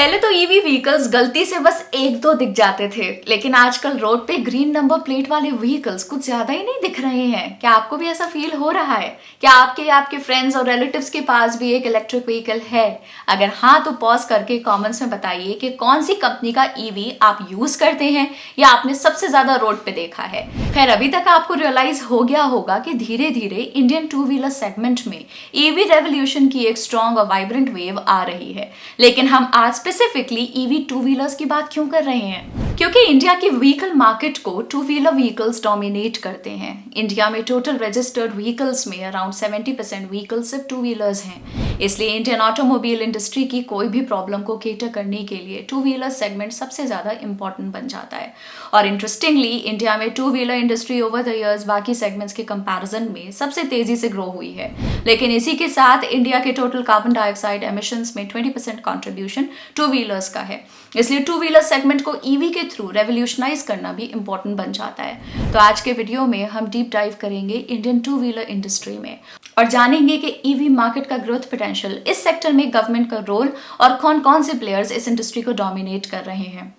पहले तो EV vehicles गलती से बस एक दो दिख जाते थे, लेकिन आजकल रोड पे ग्रीन नंबर प्लेट वाले व्हीकल्स कुछ ज्यादा ही नहीं दिख रहे हैं। क्या आपको भी ऐसा फील हो रहा है? क्या आपके या आपके फ्रेंड्स और रिलेटिव्स के पास भी एक इलेक्ट्रिक व्हीकल है? अगर हाँ तो पॉज करके कमेंट्स में बताइए कि कौन सी कंपनी का ईवी आप यूज करते हैं या आपने सबसे ज्यादा रोड पे देखा है। खैर, अभी तक आपको रियलाइज हो गया होगा कि धीरे धीरे इंडियन टू व्हीलर सेगमेंट में ईवी रेवोल्यूशन की एक स्ट्रॉन्ग और वाइब्रेंट वेव आ रही है। लेकिन हम आज स्पेसिफिकली ईवी टू व्हीलर्स की बात क्यों कर रहे हैं? क्योंकि इंडिया की व्हीकल मार्केट को टू व्हीलर व्हीकल्स डोमिनेट करते हैं। इंडिया में टोटल रजिस्टर्ड व्हीकल्स में अराउंड 70% व्हीकल्स सिर्फ टू व्हीलर्स हैं। इसलिए इंडियन ऑटोमोबाइल इंडस्ट्री की कोई भी प्रॉब्लम को केटर करने के लिए टू व्हीलर सेगमेंट सबसे ज्यादा इंपॉर्टेंट बन जाता है। और इंटरेस्टिंगली, इंडिया में two wheeler industry over the years बाकी सेगमेंट्स के कंपैरिजन में सबसे तेजी से ग्रो हुई है। लेकिन इसी के साथ इंडिया के टोटल कार्बन डाइऑक्साइड एमिशंस में 20% कॉन्ट्रीब्यूशन टू व्हीलर्स का है। इसलिए टू व्हीलर सेगमेंट को ईवी के थ्रू रेवोल्यूशनाइज करना भी इंपॉर्टेंट बन जाता है। तो आज के वीडियो में हम डीप डाइव करेंगे इंडियन टू व्हीलर इंडस्ट्री में और जानेंगे कि ईवी मार्केट का ग्रोथ पोटेंशियल, इस सेक्टर में गवर्नमेंट का रोल और कौन कौन से प्लेयर्स इस इंडस्ट्री को डोमिनेट कर रहे हैं।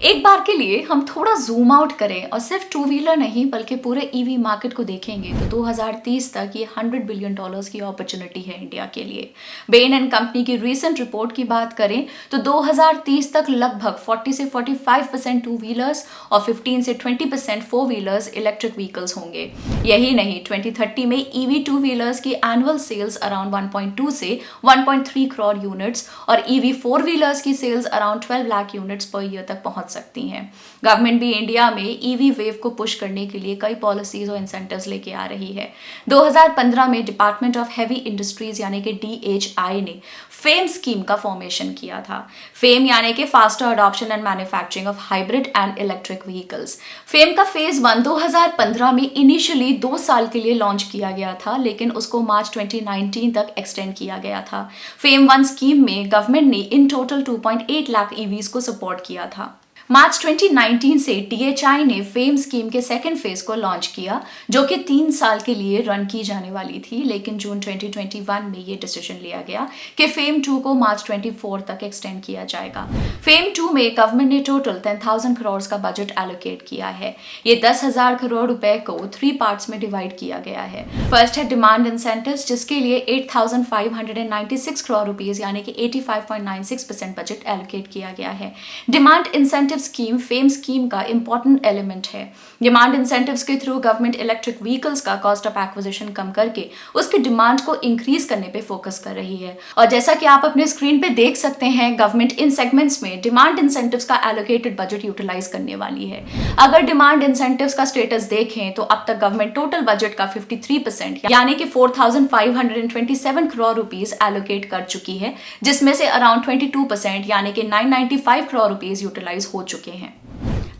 एक बार के लिए हम थोड़ा जूम आउट करें और सिर्फ टू व्हीलर नहीं बल्कि पूरे ईवी मार्केट को देखेंगे तो 2030 तक ये $100 बिलियन की अपॉर्चुनिटी है इंडिया के लिए। बेन एंड कंपनी की रीसेंट रिपोर्ट की बात करें तो 2030 तक लगभग 40 से 45% टू व्हीलर्स और 15 से 20% फोर व्हीलर्स इलेक्ट्रिक व्हीकल्स होंगे। यही नहीं, 2030 में ईवी टू व्हीलर्स की एनुअल सेल्स अराउंड 1.2 से 1.3 करोड़ यूनिट्स और ईवी फोर व्हीलर्स की sales around 12 lakh units per year तक पहुंच सकती हैं। गवर्नमेंट भी इंडिया में ईवी वेव को पुश करने के लिए कई पॉलिसीज और इंसेंटिव्स लेके आ रही है। 2015 में डिपार्टमेंट ऑफ हैवी इंडस्ट्रीज यानी कि DHI ने फेम स्कीम का फॉर्मेशन किया था। फेम यानी कि faster adoption and manufacturing of hybrid and electric vehicles. Fame का फेज 1 2015 में इनिशियली 2 साल के लिए लॉन्च किया गया था, लेकिन उसको मार्च 2019 तक एक्सटेंड किया गया था। फेम 1 स्कीम में गवर्नमेंट ने इन टोटल 2.8 लाख ईवीज को सपोर्ट किया था। मार्च 2019 से DHI ने फेम स्कीम के सेकेंड फेज को लॉन्च किया, जो कि 3 साल के लिए रन की जाने वाली थी, लेकिन जून 2021 में ये डिसीजन लिया गया कि फेम 2 को मार्च 24 तक एक्सटेंड किया जाएगा। फेम 2 में गवर्नमेंट ने टोटल 10,000 करोड़ का बजट एलोकेट किया है। ये 10,000 करोड़ रुपए को 3 पार्ट्स में डिवाइड किया गया है। फर्स्ट है डिमांड इंसेंटिव्स, जिसके लिए 8,596 करोड़ रुपीज यानी कि 85.96% बजट एलोकेट किया गया है। Demand incentive scheme fame scheme का इंपॉर्टेंट एलिमेंट है। डिमांड इंसेंटिव्स के थ्रू गवर्नमेंट इलेक्ट्रिक व्हीकल्स का कॉस्ट ऑफ एक्विजिशन कम करके उसकी डिमांड को इंक्रीज करने पे फोकस कर रही है। और जैसा कि आप अपने स्क्रीन पे देख सकते हैं, गवर्नमेंट इन सेगमेंट्स में डिमांड इंसेंटिव्स का एलोकेटेड बजट यूटिलाइज करने वाली है। अगर डिमांड इंसेंटिव्स का स्टेटस देखें तो अब तक गवर्नमेंट टोटल बजट का 53% यानी कि 4,527 करोड़ रुपीज एलोकेट कर चुकी है, जिसमें से अराउंड 22% यानी कि 995 करोड़ रुपीज यूटिलाइज हो चुके हैं।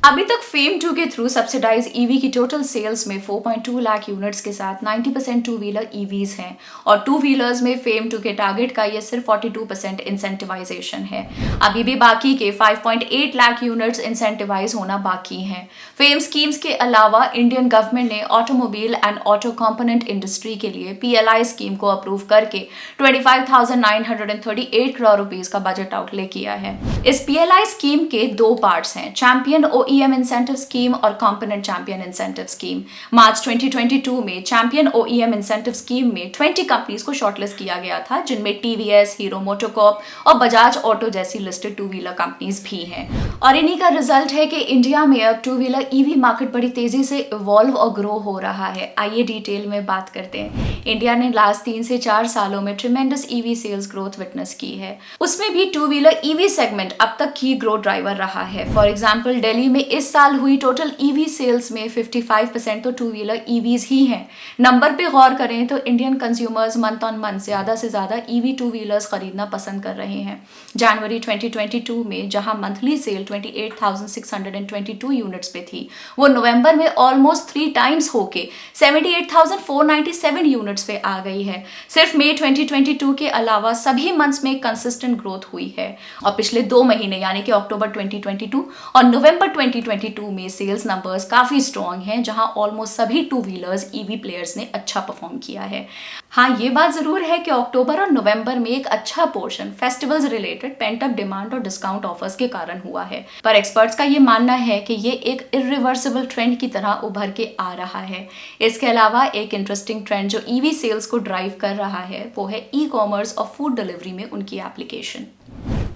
अभी तक फेम 2 के थ्रू सब्सिडाइज ईवी की टोटल सेल्स में 4.2 लाख यूनिट्स के साथ 90% टू व्हीलर ईवीज हैं और टू व्हीलर्स में फेम 2 के टारगेट का ये सिर्फ 42% इंसेंटिवाइजेशन है। अभी भी बाकी के 5.8 लाख यूनिट्स इंसेंटिवाइज होना बाकी हैं। फेम स्कीम्स के अलावा इंडियन गवर्नमेंट ने automobile and auto component industry के लिए PLI स्कीम को अप्रूव करके 25,938 करोड़ रुपीज का बजट आउटले किया है। इस PLI स्कीम के 2 पार्ट्स हैं, चैंपियन OEM इंसेंटिव स्कीम और कंपोनेंट चैंपियन इंसेंटिव स्कीम। मार्च 2022 में चैंपियन OEM इंसेंटिव स्कीम में 20 कंपनीज को शॉर्टलिस्ट किया गया था, जिनमें TVS, हीरो मोटोकॉर्प और बजाज ऑटो जैसी लिस्टेड टू व्हीलर कंपनीज भी हैं। और इन्हीं का रिजल्ट है कि इंडिया में अब टू व्हीलर ईवी मार्केट बड़ी तेजी से इवॉल्व और ग्रो हो रहा है। आइए डिटेल में बात करते हैं। इंडिया ने लास्ट 3 से 4 सालों में tremendous EV sales growth witness की है। उसमें भी टू व्हीलर ईवी सेगमेंट अब तक की ग्रोथ ड्राइवर रहा है। फॉर एग्जाम्पल, दिल्ली में इस साल हुई टोटल ईवी सेल्स में 55% तो टू व्हीलर ईवीज ही हैं। नंबर पे गौर करें तो Indian consumers month on month ज्यादा से ज्यादा ईवी टू व्हीलर्स खरीदना पसंद कर रहे हैं। जनवरी 2022 में जहां मंथली सेल 28,622 यूनिट्स पे थी, वो नवंबर में ऑलमोस्ट 3 टाइम्स होके 78,497 यूनिट्स पे आ गई है। सिर्फ मई 2022 के अलावा सभी मंथ्स में कंसिस्टेंट ग्रोथ हुई है और पिछले 2 महीने यानी कि अक्टूबर 2022 और नवंबर 2022 में सेल्स नंबर्स काफ़ी स्ट्रॉन्ग हैं, जहां ऑलमोस्ट सभी टू व्हीलर्स ईवी प्लेयर्स ने अच्छा परफॉर्म किया है। हाँ, ये बात ज़रूर है कि अक्टूबर और नवंबर में एक अच्छा portion festivals related pent up demand और डिस्काउंट ऑफर्स के कारण हुआ है, पर एक्सपर्ट्स का ये मानना है कि ये एक इरिवर्सिबल ट्रेंड की तरह उभर के आ रहा है। इसके अलावा एक इंटरेस्टिंग ट्रेंड जो ईवी सेल्स को ड्राइव कर रहा है वो है ई कॉमर्स और फूड डिलीवरी में उनकी एप्लीकेशन।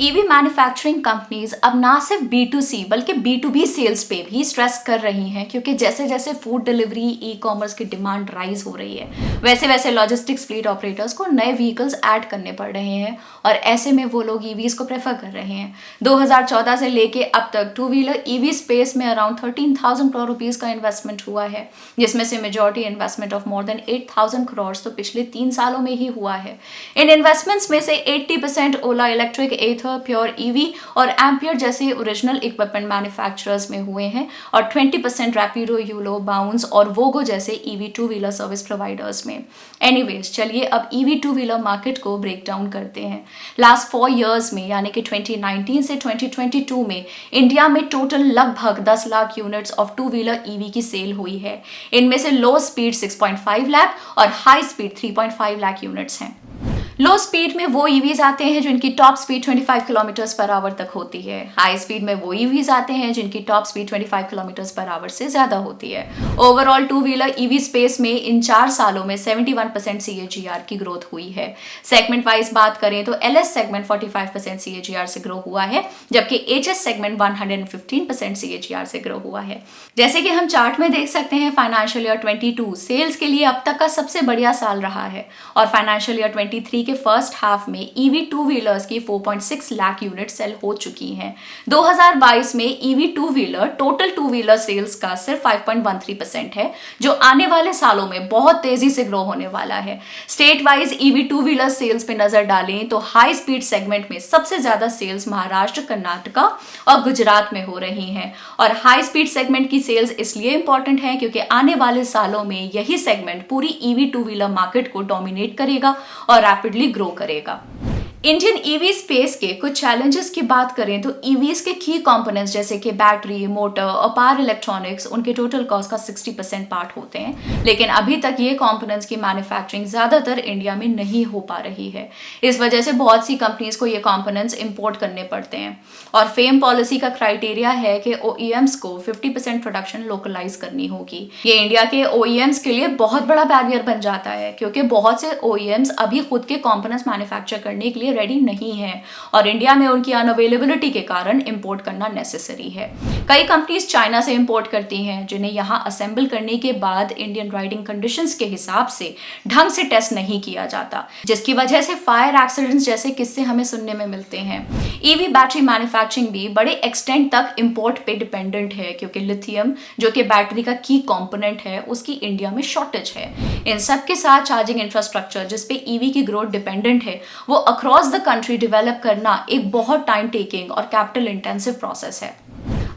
ईवी मैन्युफैक्चरिंग कंपनीज अब ना सिर्फ B2C बल्कि B2B सेल्स पे भी स्ट्रेस कर रही हैं, क्योंकि जैसे जैसे फूड डिलीवरी ई कॉमर्स की डिमांड राइज हो रही है, वैसे वैसे लॉजिस्टिक्स फ्लीट ऑपरेटर्स को नए व्हीकल्स ऐड करने पड़ रहे हैं और ऐसे में वो लोग ईवीज को प्रेफर कर रहे हैं। 2014 से लेके अब तक टू व्हीलर ईवी स्पेस में अराउंड 13,000 करोड़ रुपीज का इन्वेस्टमेंट हुआ है, जिसमें से majority investment of more than 8,000 crore तो पिछले 3 सालों में ही हुआ है। इन इन्वेस्टमेंट्स में से 80% ओला इलेक्ट्रिक, एथर, प्योर ईवी और एम्पियर जैसे ओरिजिनल इक्विपमेंट मैन्युफैक्चरर्स में हुए हैं और 20% रैपिडो, यूलो, बाउंस और वोगो जैसे EV two wheeler service providers में। एनीवेज, चलिए अब ईवी टू व्हीलर मार्केट को ब्रेक डाउन करते हैं। लास्ट 4 इयर्स में यानी कि 2019 से 2022 में इंडिया में टोटल लगभग 10 lakh units of two wheeler EV की सेल हुई है। इनमें से लो स्पीड 6.5 लाख और हाई स्पीड 3.5 लाख यूनिट्स हैं। लो स्पीड में वो ईवीज आते हैं जिनकी top speed 25 kilometre per hour तक होती है। हाई स्पीड में वो ईवीज आते हैं जिनकी top speed 25 kilometre per hour से ज्यादा होती है। Overall two wheeler EV space में इन 4 सालों में 71% CAGR की ग्रोथ हुई है। सेगमेंट वाइज बात करें तो LS सेगमेंट 45% CAGR से ग्रो हुआ है, जबकि HS सेगमेंट 115% CAGR से ग्रो हुआ है। जैसे कि हम चार्ट में देख सकते हैं, फाइनेंशियल ईयर 22 सेल्स के लिए अब तक का सबसे बढ़िया साल रहा है और फाइनेंशियल ईयर 23 के फर्स्ट हाफ में ईवी टू व्हीलर्स की 4.6 लाख यूनिट सेल हो चुकी हैं। 2022 में EV two wheeler total two wheeler sales का सिर्फ 5.13% है, जो आने वाले सालों में बहुत तेजी से ग्रो होने वाला है। State wise EV two wheeler sales पे नजर डालें तो हाई स्पीड सेगमेंट में सबसे ज्यादा सेल्स महाराष्ट्र, कर्नाटका और गुजरात में हो रही हैं और हाई स्पीड सेगमेंट की सेल्स इसलिए इंपॉर्टेंट है क्योंकि आने वाले सालों में यही सेगमेंट पूरी ईवी टू व्हीलर मार्केट को डोमिनेट करेगा और रैपिडली ग्रो करेगा। इंडियन ईवी स्पेस के कुछ चैलेंजेस की बात करें तो ईवीज के की कंपोनेंट्स जैसे कि बैटरी, मोटर और पावर इलेक्ट्रॉनिक्स उनके टोटल कॉस्ट का 60% पार्ट होते हैं, लेकिन अभी तक ये कंपोनेंट्स की मैन्युफैक्चरिंग ज्यादातर इंडिया में नहीं हो पा रही है। इस वजह से बहुत सी कंपनीज को ये कंपोनेंट्स इंपोर्ट करने पड़ते हैं और फेम पॉलिसी का क्राइटेरिया है कि OEMs को 50% प्रोडक्शन लोकलाइज करनी होगी। ये इंडिया के OEMs के लिए बहुत बड़ा बैरियर बन जाता है, क्योंकि बहुत से OEMs अभी खुद के कंपोनेंट्स मैन्युफैक्चर करने के लिए रेडी नहीं है और इंडिया में उनकी अनअवेलेबिलिटी के कारण इंपोर्ट करना नेसेसरी है। कई कंपनीज चाइना से इंपोर्ट करती हैं, जिन्हें यहां असेंबल करने के बाद इंडियन राइडिंग कंडीशंस के हिसाब से ढंग से टेस्ट नहीं किया जाता, जिसकी वजह से फायर एक्सीडेंट्स जैसे किस्से हमें सुनने में मिलते हैं। ईवी बैटरी मैन्युफैक्चरिंग भी बड़े एक्सटेंट तक इंपोर्ट पे डिपेंडेंट है, क्योंकि लिथियम जो कि बैटरी का की कंपोनेंट है उसकी इंडिया में शॉर्टेज है। इन सब के साथ चार्जिंग इंफ्रास्ट्रक्चर जिसपे ईवी की ग्रोथ डिपेंडेंट है, वो अक्रॉस द कंट्री डेवलप करना एक बहुत टाइम टेकिंग और कैपिटल इंटेंसिव प्रोसेस है।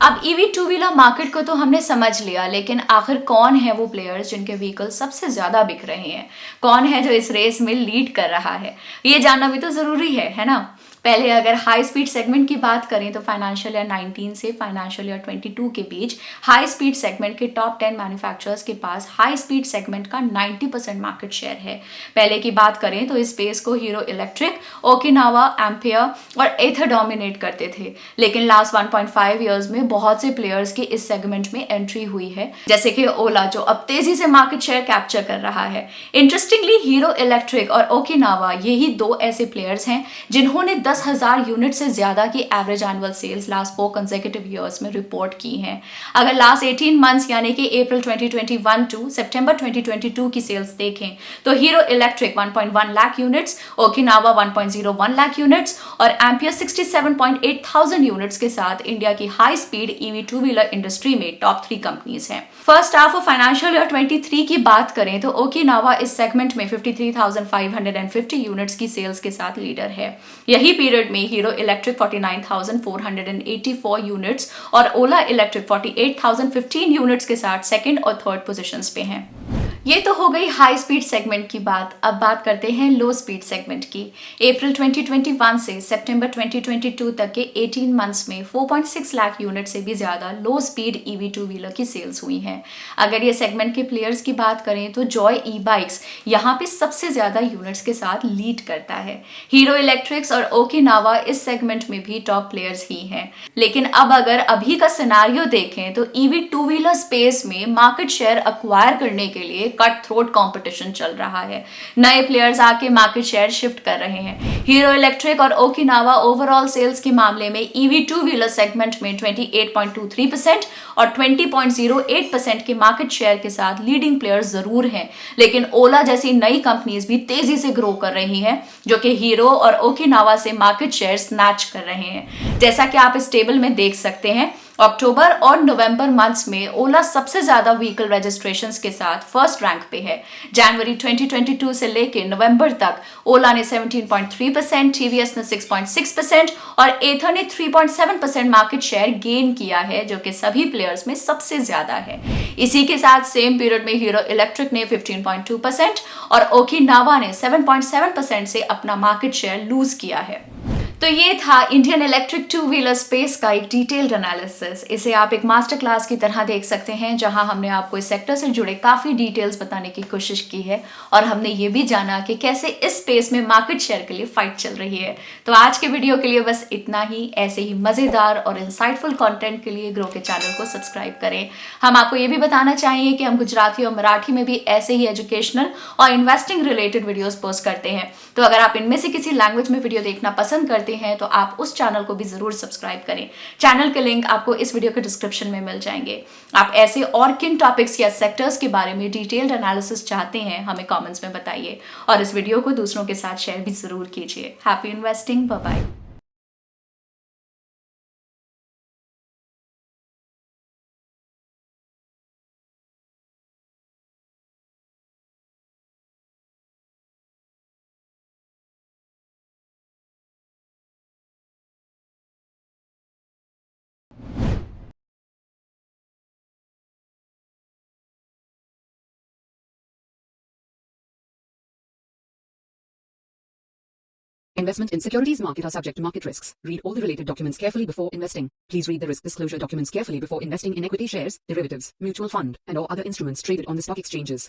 अब ईवी टू व्हीलर मार्केट को तो हमने समझ लिया, लेकिन आखिर कौन है वो प्लेयर्स जिनके व्हीकल सबसे ज्यादा बिक रहे हैं? कौन है जो इस रेस में लीड कर रहा है? ये जानना भी तो जरूरी है ना? पहले अगर हाई स्पीड सेगमेंट की बात करें तो फाइनेंशियल ईयर 19 से फाइनेंशियल ईयर 22 के बीच हाई स्पीड सेगमेंट के टॉप 10 मैन्युफैक्चरर्स के पास हाई स्पीड सेगमेंट का 90% मार्केट शेयर है। पहले की बात करें तो इस स्पेस को हीरो इलेक्ट्रिक, ओकिनावा, एम्पियर और एथर डोमिनेट करते थे, लेकिन लास्ट 1.5 इयर्स में बहुत से प्लेयर्स की इस सेगमेंट में एंट्री हुई है, जैसे कि ओला जो अब तेजी से मार्केट शेयर कैप्चर कर रहा है। इंटरेस्टिंगली हीरो इलेक्ट्रिक और ओकिनावा यही 2 ऐसे प्लेयर्स हैं जिन्होंने 10,000 यूनिट से ज्यादा की average annual sales last 4 consecutive years में रिपोर्ट की हैं। अगर लास्ट 18 मंथ्स यानी कि अप्रैल 2021 टू सितंबर 2022 की सेल्स देखें तो hero electric 1.1 lakh units, Okinawa 1.01 lakh units और एम्पियर 67.8 थाउजेंड यूनिट्स के साथ इंडिया की high speed EV two wheeler industry में टॉप 3 कंपनीज हैं। First half of financial year 23 की बात करें तो ओकिनावा इस सेगमेंट में 53,550 यूनिट्स की सेल्स के साथ लीडर है। यही पीरियड में हीरो इलेक्ट्रिक 49,484 यूनिट्स और ओला इलेक्ट्रिक 48,015 यूनिट्स के साथ सेकंड और थर्ड पोजीशंस पे हैं। ये तो हो गई हाई स्पीड सेगमेंट की बात। अब बात करते हैं लो स्पीड सेगमेंट की। अप्रैल 2021 से सितंबर 2022 तक के 18 मंथ्स में 4.6 लाख यूनिट से भी ज्यादा लो स्पीड ईवी टू व्हीलर की सेल्स हुई हैं। अगर ये सेगमेंट के प्लेयर्स की बात करें तो जॉय ई बाइक्स यहाँ पे सबसे ज्यादा यूनिट्स के साथ लीड करता है। हीरो इलेक्ट्रिक्स और ओकिनावा इस सेगमेंट में भी टॉप प्लेयर्स ही हैं। लेकिन अब अगर अभी का सिनारियो देखें तो ईवी टू व्हीलर स्पेस में मार्केट शेयर अक्वायर करने के लिए कट थ्रोट कंपटीशन चल रहा है। नए प्लेयर्स आके मार्केट शेयर शिफ्ट कर रहे हैं। हीरो इलेक्ट्रिक और ओकिनावा ओवरऑल सेल्स के मामले में ईवी टू व्हीलर सेगमेंट में 28.23% और 20.08% के मार्केट शेयर के साथ लीडिंग प्लेयर्स जरूर हैं, लेकिन ओला जैसी नई कंपनीज भी तेजी से ग्रो कर रही हैं, जो कि हीरो और ओकिनावा से मार्केट शेयर स्नैच कर रहे हैं। जैसा कि आप इस टेबल में देख सकते हैं, अक्टूबर और नवंबर मंथ्स में ओला सबसे ज्यादा व्हीकल रजिस्ट्रेशंस के साथ फर्स्ट रैंक पे है। जनवरी 2022 से लेके नवंबर तक ओला ने 17.3%, टीवीएस ने 6.6% और एथर ने 3.7% मार्केट शेयर गेन किया है, जो कि सभी प्लेयर्स में सबसे ज्यादा है। इसी के साथ सेम पीरियड में हीरो इलेक्ट्रिक ने 15.2% और ओकिनावा ने 7.7% से अपना मार्केट शेयर लूज किया है। तो ये था Indian electric two wheeler space का एक डिटेल्ड एनालिसिस। इसे आप एक मास्टर क्लास की तरह देख सकते हैं, जहां हमने आपको इस सेक्टर से जुड़े काफी डिटेल्स बताने की कोशिश की है और हमने ये भी जाना कि कैसे इस स्पेस में मार्केट शेयर के लिए फाइट चल रही है। तो आज के वीडियो के लिए बस इतना ही। ऐसे ही मजेदार और इंसाइटफुल कंटेंट के लिए ग्रो के चैनल को सब्सक्राइब करें। हम आपको ये भी बताना चाहिए कि हम गुजराती और मराठी में भी ऐसे ही एजुकेशनल और इन्वेस्टिंग रिलेटेड वीडियोस पोस्ट करते हैं। तो अगर आप इनमें से किसी लैंग्वेज में वीडियो देखना पसंद करते हैं तो आप उस चैनल को भी जरूर सब्सक्राइब करें। चैनल के लिंक आपको इस वीडियो के डिस्क्रिप्शन में मिल जाएंगे। आप ऐसे और किन टॉपिक्स या सेक्टर्स के बारे में डिटेल्ड एनालिसिस चाहते हैं, हमें कमेंट्स में बताइए और इस वीडियो को दूसरों के साथ शेयर भी जरूर कीजिए। Happy investing, bye bye. Investment in securities market are subject to market risks. Read all the related documents carefully before investing. Please read the risk disclosure documents carefully before investing in equity shares, derivatives, mutual fund, and or other instruments traded on the stock exchanges.